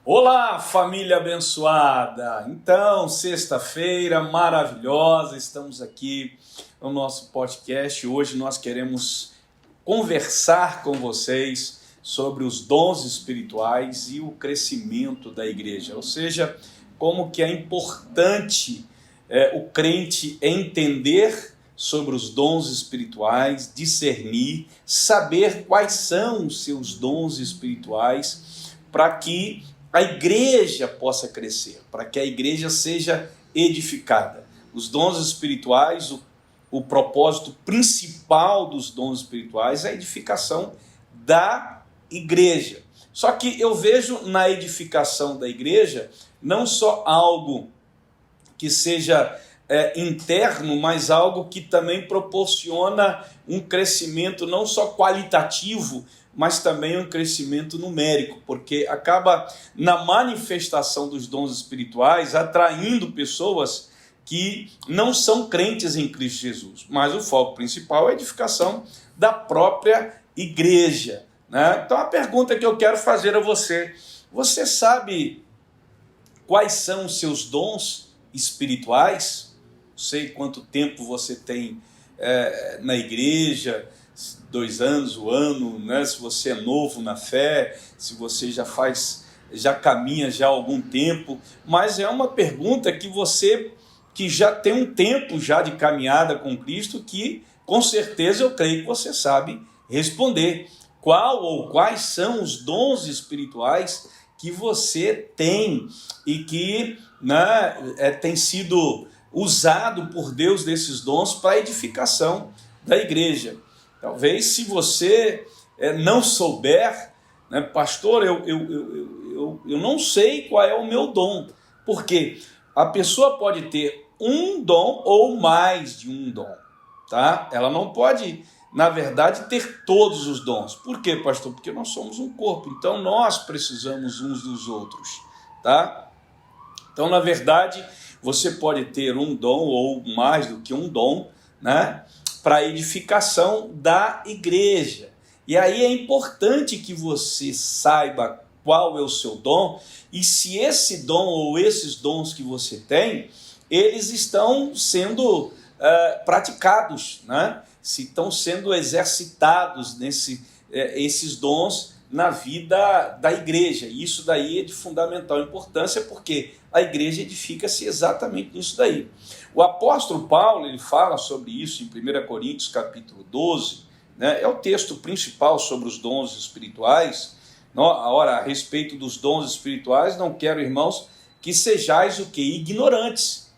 Olá, família abençoada! Então, sexta-feira maravilhosa, estamos aqui no nosso podcast. Hoje nós queremos conversar com vocês sobre os dons espirituais e o crescimento da igreja, ou seja, como que é importante o crente entender sobre os dons espirituais, discernir, saber quais são os seus dons espirituais, para que a igreja possa crescer, para que a igreja seja edificada. Os dons espirituais, o propósito principal dos dons espirituais é a edificação da igreja. Só que eu vejo na edificação da igreja não só algo que seja interno, mas algo que também proporciona um crescimento não só qualitativo, mas também um crescimento numérico, porque acaba na manifestação dos dons espirituais atraindo pessoas que não são crentes em Cristo Jesus, mas o foco principal é a edificação da própria igreja, né? Então a pergunta que eu quero fazer a você: você sabe quais são os seus dons espirituais? Não sei quanto tempo você tem na igreja, 2 anos, 1 ano, né? Se você é novo na fé, se você já caminha já há algum tempo, mas é uma pergunta que você que já tem um tempo já de caminhada com Cristo, que com certeza eu creio que você sabe responder. Qual ou quais são os dons espirituais que você tem e que, né, tem sido usado por Deus desses dons para a edificação da igreja? Talvez, se você não souber, né, pastor, eu não sei qual é o meu dom, porque a pessoa pode ter um dom ou mais de um dom, tá? Ela não pode, na verdade, ter todos os dons. Por quê, pastor? Porque nós somos um corpo, então nós precisamos uns dos outros, tá? Então, na verdade, você pode ter um dom ou mais do que um dom, né, para a edificação da igreja. E aí é importante que você saiba qual é o seu dom e se esse dom ou esses dons que você tem, eles estão sendo praticados, né? Se estão sendo exercitados esses dons na vida da igreja. Isso daí é de fundamental importância, porque a igreja edifica-se exatamente nisso daí. O apóstolo Paulo, ele fala sobre isso em 1 Coríntios capítulo 12, né? É o texto principal sobre os dons espirituais. Ora, a respeito dos dons espirituais, não quero, irmãos, que sejais o que? Ignorantes.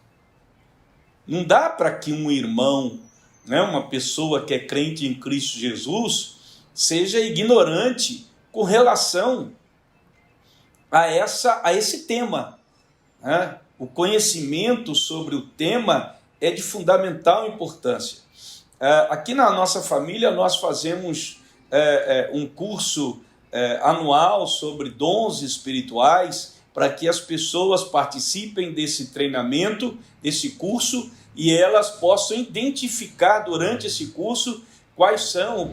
Não dá para que um irmão, né, uma pessoa que é crente em Cristo Jesus, seja ignorante com relação a esse tema, né? O conhecimento sobre o tema é de fundamental importância. Aqui na nossa família nós fazemos um curso anual sobre dons espirituais, para que as pessoas participem desse treinamento, desse curso, e elas possam identificar durante esse curso quais são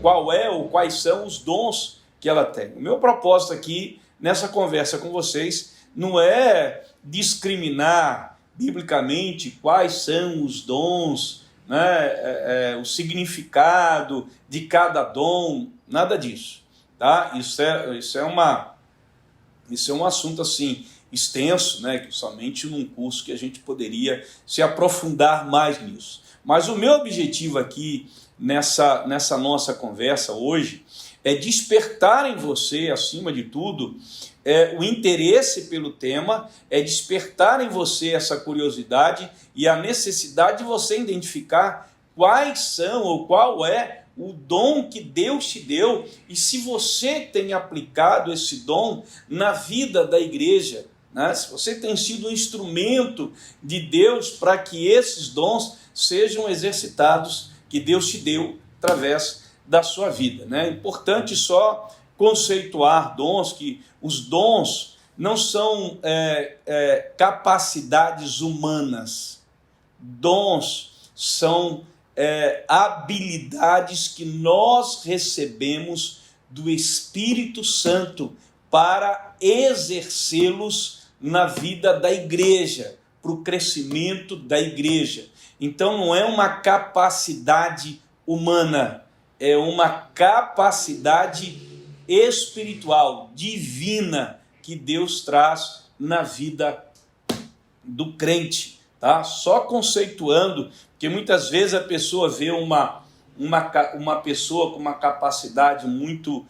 os dons que ela tem. O meu propósito aqui, nessa conversa com vocês, não é discriminar biblicamente quais são os dons, né, o significado de cada dom, nada disso, tá? Isso é um assunto assim extenso, né, que somente num curso que a gente poderia se aprofundar mais nisso. Mas o meu objetivo aqui nessa nossa conversa hoje é despertar em você, acima de tudo, o interesse pelo tema, é despertar em você essa curiosidade e a necessidade de você identificar quais são ou qual é o dom que Deus te deu e se você tem aplicado esse dom na vida da igreja, né? Se você tem sido um instrumento de Deus para que esses dons sejam exercitados que Deus te deu através da sua vida, né? É importante só conceituar dons, que os dons não são capacidades humanas. Dons são habilidades que nós recebemos do Espírito Santo para exercê-los na vida da igreja, para o crescimento da igreja. Então não é uma capacidade humana, é uma capacidade espiritual, divina, que Deus traz na vida do crente, tá? Só conceituando, porque muitas vezes a pessoa vê uma pessoa com uma capacidade muito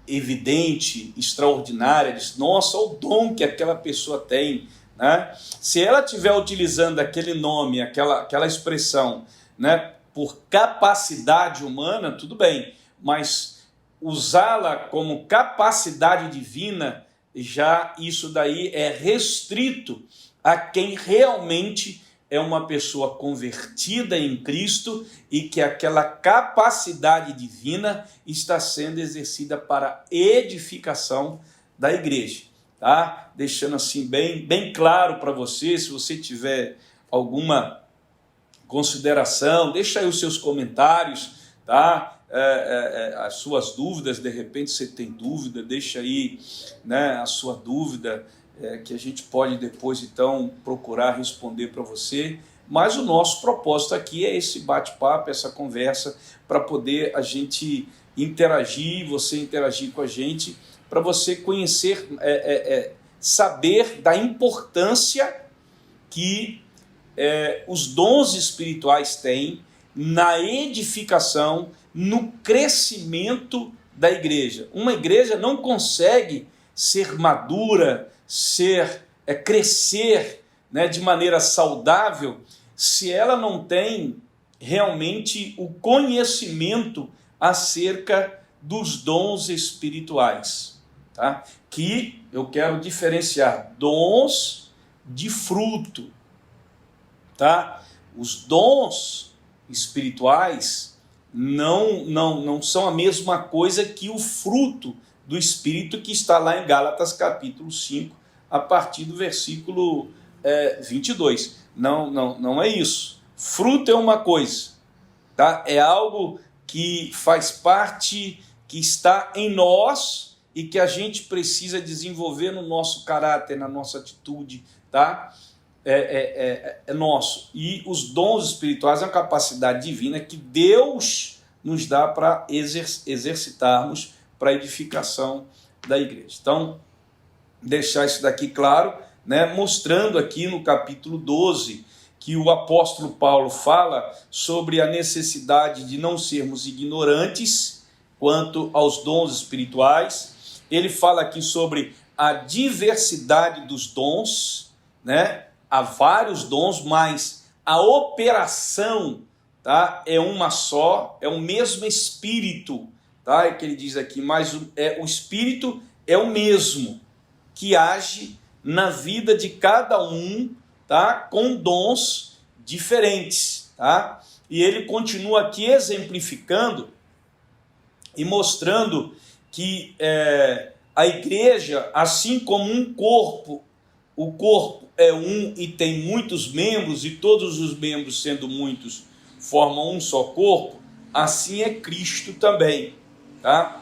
evidente, extraordinária, diz, nossa, o dom que aquela pessoa tem, né? Se ela estiver utilizando aquele nome, aquela expressão, né, por capacidade humana, tudo bem, mas usá-la como capacidade divina, já isso daí é restrito a quem realmente é uma pessoa convertida em Cristo e que aquela capacidade divina está sendo exercida para edificação da igreja, tá? Deixando assim bem claro para você, se você tiver alguma consideração, deixa aí os seus comentários, tá? As suas dúvidas, de repente você tem dúvida, deixa aí, né, a sua dúvida, que a gente pode depois então procurar responder para você, mas o nosso propósito aqui é esse bate-papo, essa conversa, para poder a gente interagir, você interagir com a gente, para você conhecer, saber da importância que os dons espirituais têm na edificação, no crescimento da igreja. Uma igreja não consegue ser madura, crescer, né, de maneira saudável, se ela não tem realmente o conhecimento acerca dos dons espirituais, tá? Que eu quero diferenciar dons de fruto, tá? Os dons espirituais não são a mesma coisa que o fruto do Espírito, que está lá em Gálatas capítulo 5, a partir do versículo 22. Não é isso. Fruto é uma coisa, tá? É algo que faz parte, que está em nós e que a gente precisa desenvolver no nosso caráter, na nossa atitude, tá? É nosso. E os dons espirituais é uma capacidade divina que Deus nos dá para exercitarmos para a edificação da igreja. Então, deixar isso daqui claro, né, mostrando aqui no capítulo 12 que o apóstolo Paulo fala sobre a necessidade de não sermos ignorantes quanto aos dons espirituais. Ele fala aqui sobre a diversidade dos dons, né? Há vários dons, mas a operação, tá, é uma só, é o mesmo Espírito, tá? É que ele diz aqui, mas o Espírito é o mesmo, que age na vida de cada um, tá, com dons diferentes, tá? E ele continua aqui exemplificando e mostrando que a igreja, assim como um corpo, o corpo é um e tem muitos membros, e todos os membros, sendo muitos, formam um só corpo, assim é Cristo também, tá?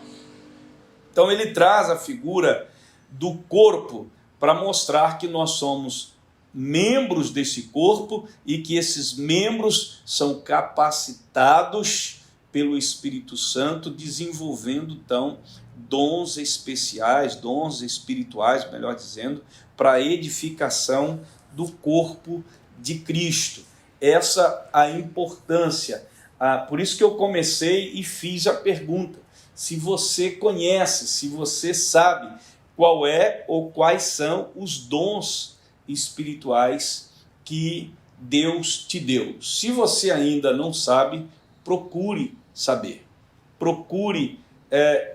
Então ele traz a figura do corpo para mostrar que nós somos membros desse corpo e que esses membros são capacitados pelo Espírito Santo, desenvolvendo então dons especiais, dons espirituais, melhor dizendo, para a edificação do corpo de Cristo. Essa a importância. Por isso que eu comecei e fiz a pergunta. Se você conhece, se você sabe qual é ou quais são os dons espirituais que Deus te deu. Se você ainda não sabe, procure saber. Procure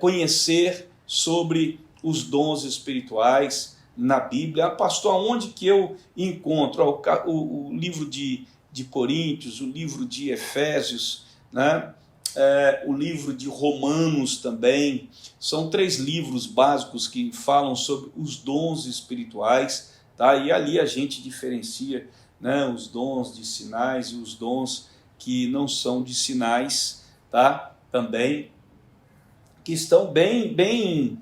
conhecer sobre os dons espirituais na Bíblia. Pastor, onde que eu encontro? O livro de Coríntios, o livro de Efésios, né? O livro de Romanos também. São 3 livros básicos que falam sobre os dons espirituais, tá? E ali a gente diferencia, né, os dons de sinais e os dons que não são de sinais, tá? Também que estão bem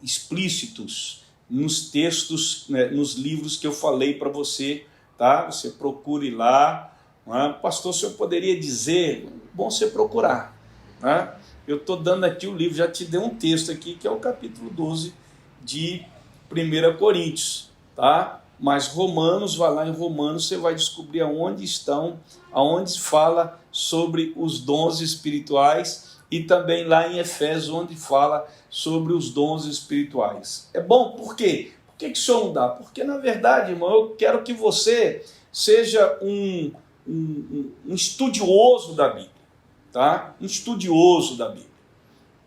explícitos nos textos, né, nos livros que eu falei para você, tá? Você procure lá. Né? Pastor, o senhor poderia dizer? Bom você procurar. Né? Eu estou dando aqui o livro, já te dei um texto aqui, que é o capítulo 12 de 1 Coríntios, tá? Mas Romanos, vai lá em Romanos, você vai descobrir aonde fala sobre os dons espirituais, e também lá em Efésios, onde fala sobre os dons espirituais. É bom, por quê? Por que o senhor não dá? Porque, na verdade, irmão, eu quero que você seja um estudioso da Bíblia, tá? Um estudioso da Bíblia.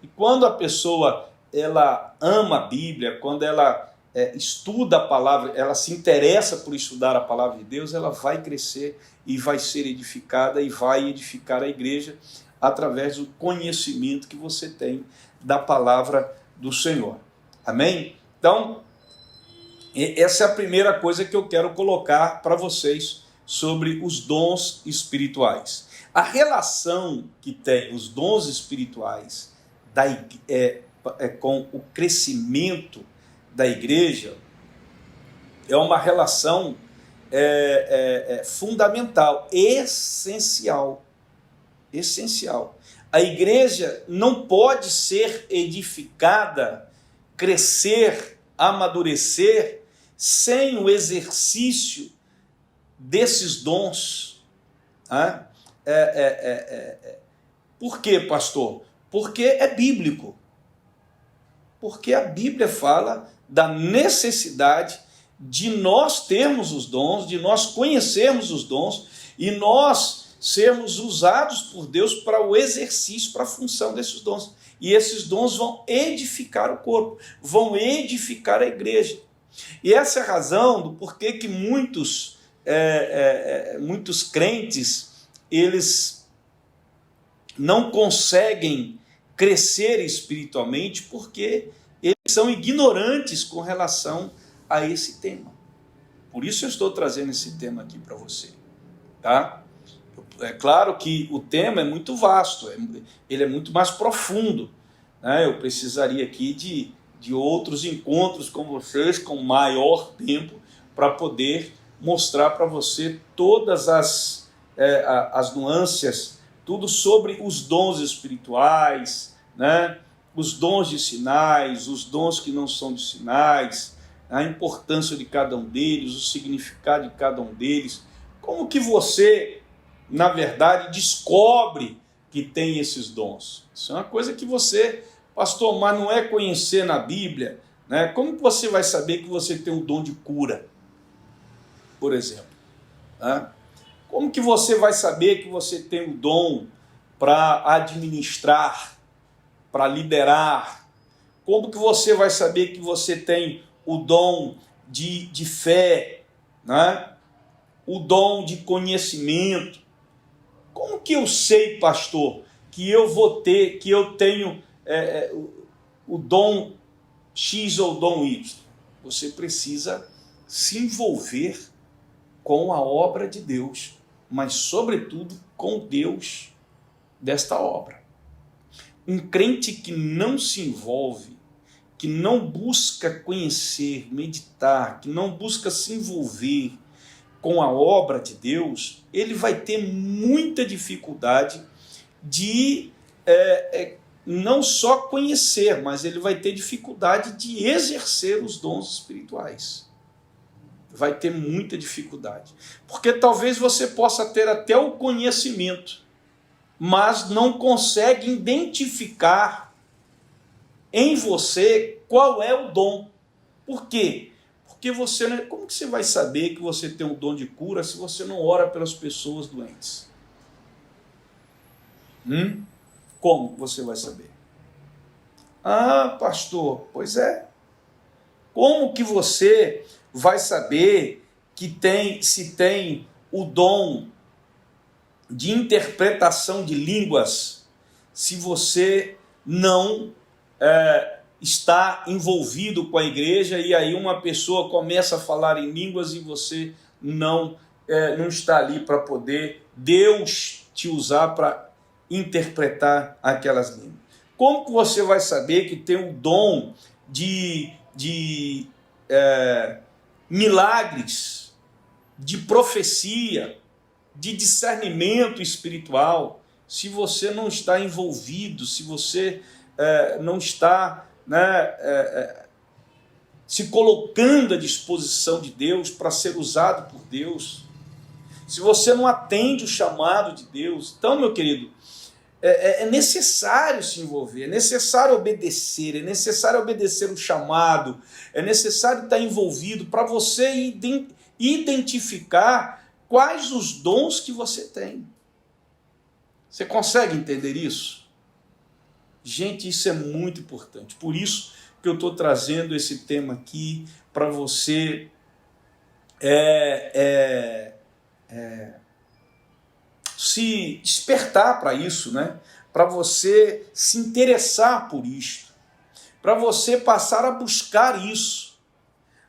E quando a pessoa ela ama a Bíblia, quando ela estuda a palavra, ela se interessa por estudar a palavra de Deus, ela vai crescer e vai ser edificada e vai edificar a igreja através do conhecimento que você tem da palavra do Senhor. Amém? Então, essa é a primeira coisa que eu quero colocar para vocês sobre os dons espirituais. A relação que tem os dons espirituais com o crescimento da igreja é uma relação fundamental, essencial. A igreja não pode ser edificada, crescer, amadurecer, sem o exercício desses dons. Por quê, pastor? Porque é bíblico. Porque a Bíblia fala da necessidade de nós termos os dons, de nós conhecermos os dons e nós sermos usados por Deus para o exercício, para a função desses dons. E esses dons vão edificar o corpo, vão edificar a igreja. E essa é a razão do porquê que muitos crentes, eles não conseguem crescer espiritualmente porque eles são ignorantes com relação a esse tema. Por isso eu estou trazendo esse tema aqui para você, tá? É claro que o tema é muito vasto, ele é muito mais profundo, né? Eu precisaria aqui de outros encontros com vocês, com maior tempo, para poder mostrar para você todas as nuances, tudo sobre os dons espirituais, né? Os dons de sinais, os dons que não são de sinais, a importância de cada um deles, o significado de cada um deles. Como que você, na verdade, descobre que tem esses dons? Isso é uma coisa que você, pastor, mas não é conhecer na Bíblia, né? Como que você vai saber que você tem um dom de cura, por exemplo? Né? Como que você vai saber que você tem um dom para administrar, para liderar? Como que você vai saber que você tem o dom de fé, né? O dom de conhecimento? Como que eu sei, pastor, que eu tenho o dom X ou o dom Y? Você precisa se envolver com a obra de Deus, mas sobretudo com Deus desta obra. Um crente que não se envolve, que não busca conhecer, meditar, que não busca se envolver com a obra de Deus, ele vai ter muita dificuldade de não só conhecer, mas ele vai ter dificuldade de exercer os dons espirituais. Vai ter muita dificuldade. Porque talvez você possa ter até o conhecimento, mas não consegue identificar em você qual é o dom. Por quê? Porque você, como que você vai saber que você tem um dom de cura se você não ora pelas pessoas doentes? Como você vai saber? Ah, pastor, pois é. Como que você vai saber que se tem o dom de interpretação de línguas se você não está envolvido com a igreja e aí uma pessoa começa a falar em línguas e você não está ali para poder Deus te usar para interpretar aquelas línguas? Como que você vai saber que tem o dom de milagres, de profecia, de discernimento espiritual, se você não está envolvido, se você não está se colocando à disposição de Deus para ser usado por Deus, se você não atende o chamado de Deus? Então, meu querido, é necessário se envolver, é necessário obedecer o chamado, é necessário estar envolvido para você identificar quais os dons que você tem. Você consegue entender isso? Gente, isso é muito importante. Por isso que eu estou trazendo esse tema aqui para você se despertar para isso, né? Para você se interessar por isto, para você passar a buscar isso.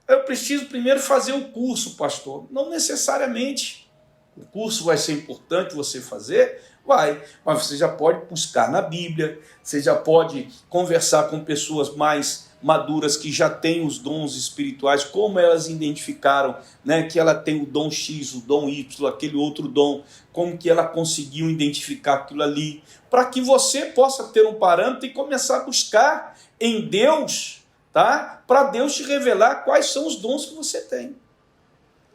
Eu preciso primeiro fazer o curso, pastor. Não necessariamente. O curso vai ser importante você fazer? Vai, mas você já pode buscar na Bíblia, você já pode conversar com pessoas mais maduras que já têm os dons espirituais, como elas identificaram, né, que ela tem o dom X, o dom Y, aquele outro dom, como que ela conseguiu identificar aquilo ali, para que você possa ter um parâmetro e começar a buscar em Deus, tá? Para Deus te revelar quais são os dons que você tem.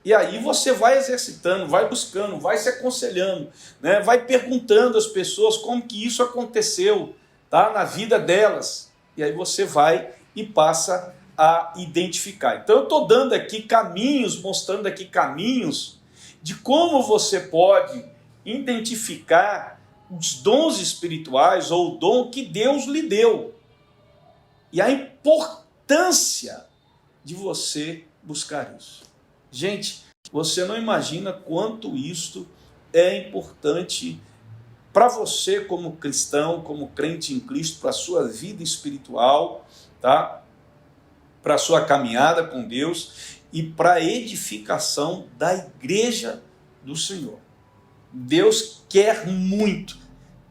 E aí você vai exercitando, vai buscando, vai se aconselhando, né? Vai perguntando às pessoas como que isso aconteceu, tá? Na vida delas. E aí você vai e passa a identificar. Então eu estou dando aqui caminhos, mostrando aqui caminhos de como você pode identificar os dons espirituais ou o dom que Deus lhe deu. E a importância de você buscar isso. Gente, você não imagina quanto isto é importante para você como cristão, como crente em Cristo, para a sua vida espiritual, tá? Para a sua caminhada com Deus e para a edificação da igreja do Senhor. Deus quer muito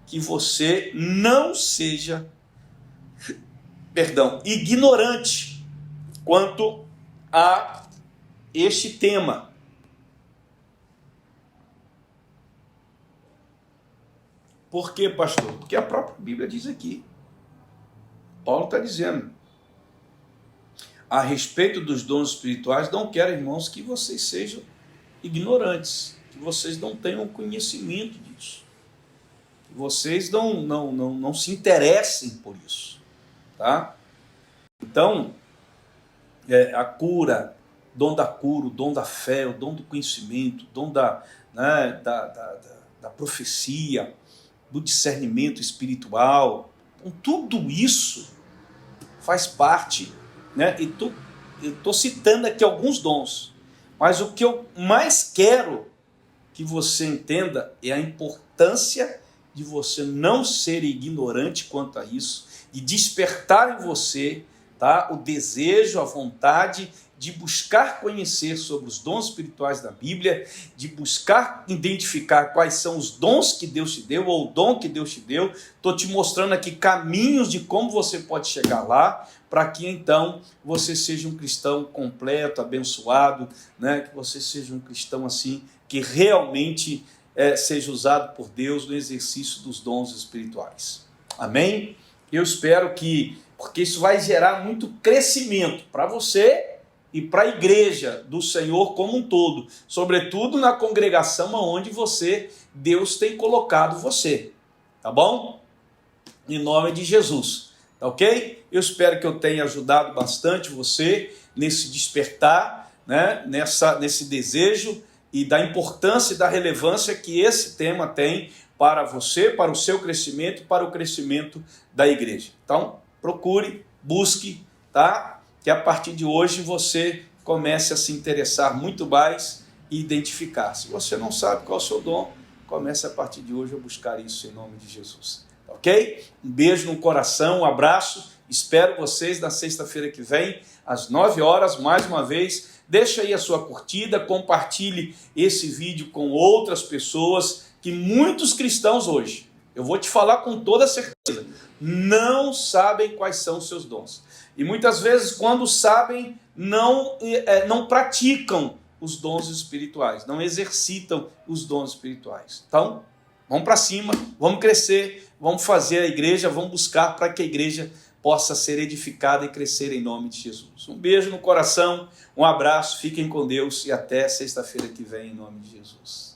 que você não seja, ignorante quanto a este tema. Por quê, pastor? Porque a própria Bíblia diz aqui. Paulo está dizendo a respeito dos dons espirituais: não quero, irmãos, que vocês sejam ignorantes, que vocês não tenham conhecimento disso, que vocês não se interessem por isso, tá? Então, a cura, dom da cura, o dom da fé, o dom do conhecimento, o dom da profecia, do discernimento espiritual, então, tudo isso faz parte, né? E eu estou citando aqui alguns dons, mas o que eu mais quero que você entenda é a importância de você não ser ignorante quanto a isso, de despertar em você, tá, o desejo, a vontade de buscar conhecer sobre os dons espirituais da Bíblia, de buscar identificar quais são os dons que Deus te deu, ou o dom que Deus te deu. Estou te mostrando aqui caminhos de como você pode chegar lá, para que então você seja um cristão completo, abençoado, né? Que você seja um cristão assim, que realmente seja usado por Deus no exercício dos dons espirituais. Amém? Eu espero que, porque isso vai gerar muito crescimento para você e para a igreja do Senhor como um todo, sobretudo na congregação onde Deus tem colocado você, tá bom? Em nome de Jesus, tá ok? Eu espero que eu tenha ajudado bastante você nesse despertar, né? Nesse desejo e da importância e da relevância que esse tema tem para você, para o seu crescimento e para o crescimento da igreja. Então, procure, busque, tá? Que a partir de hoje você comece a se interessar muito mais e identificar. Se você não sabe qual é o seu dom, comece a partir de hoje a buscar isso em nome de Jesus. Ok? Um beijo no coração, um abraço. Espero vocês na sexta-feira que vem, às 9 horas, mais uma vez. Deixa aí a sua curtida, compartilhe esse vídeo com outras pessoas, que muitos cristãos hoje Eu vou te falar com toda certeza. Não sabem quais são os seus dons. E muitas vezes, quando sabem, não praticam os dons espirituais, não exercitam os dons espirituais. Então, vamos para cima, vamos crescer, vamos fazer a igreja, vamos buscar para que a igreja possa ser edificada e crescer em nome de Jesus. Um beijo no coração, um abraço, fiquem com Deus e até sexta-feira que vem em nome de Jesus.